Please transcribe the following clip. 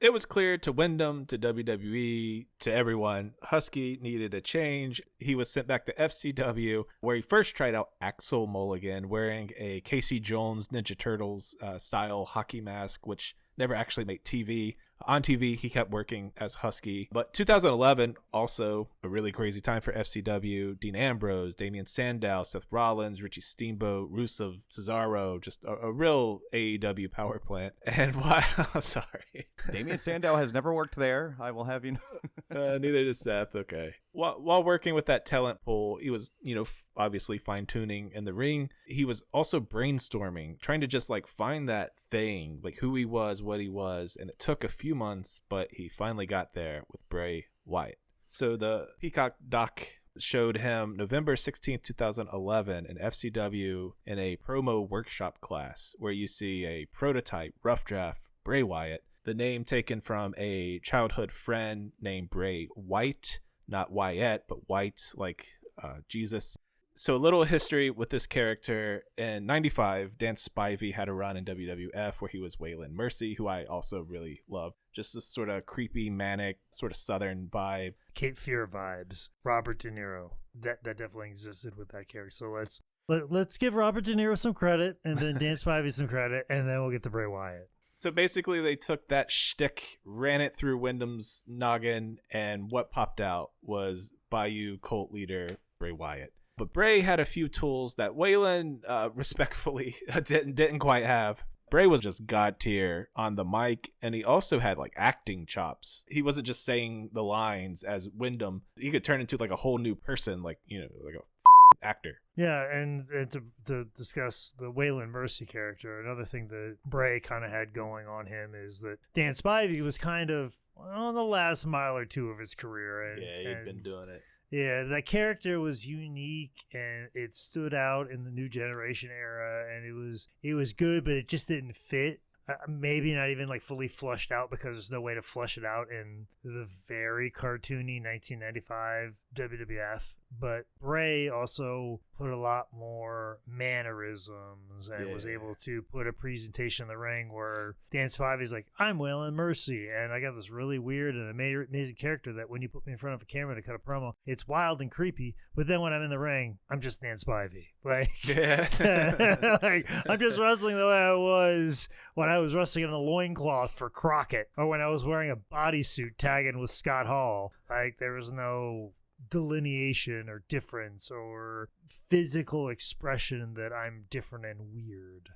It was clear to Wyndham, to WWE, to everyone, Husky needed a change. He was sent back to FCW, where he first tried out Axel Mulligan wearing a Casey Jones Ninja Turtles style hockey mask, which never actually made TV. On TV, he kept working as Husky. But 2011, also a really crazy time for FCW. Dean Ambrose, Damian Sandow, Seth Rollins, Richie Steamboat, Rusev, Cesaro, just a real AEW power plant. And why? Sorry. Damian Sandow has never worked there, I will have you know. Neither does Seth. Okay. While working with that talent pool, he was, obviously fine-tuning in the ring. He was also brainstorming, trying to just find that thing, who he was, what he was, and it took a few months, but he finally got there with Bray Wyatt. So the Peacock doc showed him November 16th, 2011 in FCW in a promo workshop class where you see a prototype rough draft Bray Wyatt, the name taken from a childhood friend named Bray White, not Wyatt, but White, like Jesus. So a little history with this character. In 95, Dan Spivey had a run in WWF where he was Waylon Mercy, who I also really love. Just this sort of creepy, manic, sort of southern vibe. Cape Fear vibes. Robert De Niro. That definitely existed with that character. So let's give Robert De Niro some credit, and then Dan Spivey some credit, and then we'll get to Bray Wyatt. So basically they took that shtick, ran it through Wyndham's noggin, and what popped out was Bayou cult leader Bray Wyatt. But Bray had a few tools that Waylon respectfully didn't quite have. Bray was just god tier on the mic, and he also had acting chops. He wasn't just saying the lines as Wyndham. He could turn into a whole new person, like a actor. Yeah, and to discuss the Waylon Mercy character, another thing that Bray kind of had going on him is that Dan Spivey was kind of on the last mile or two of his career. He'd been doing it. Yeah, that character was unique and it stood out in the new generation era, and it was good, but it just didn't fit. Maybe not even fully flushed out because there's no way to flush it out in the very cartoony 1995 WWF. But Bray also put a lot more mannerisms and was able to put a presentation in the ring where Dan Spivey's like, I'm Waylon Mercy, and I got this really weird and amazing character that when you put me in front of a camera to cut a promo, it's wild and creepy, but then when I'm in the ring, I'm just Dan Spivey. I'm just wrestling the way I was when I was wrestling in a loincloth for Crockett, or when I was wearing a bodysuit tagging with Scott Hall. There was no delineation or difference or physical expression that I'm different and weird.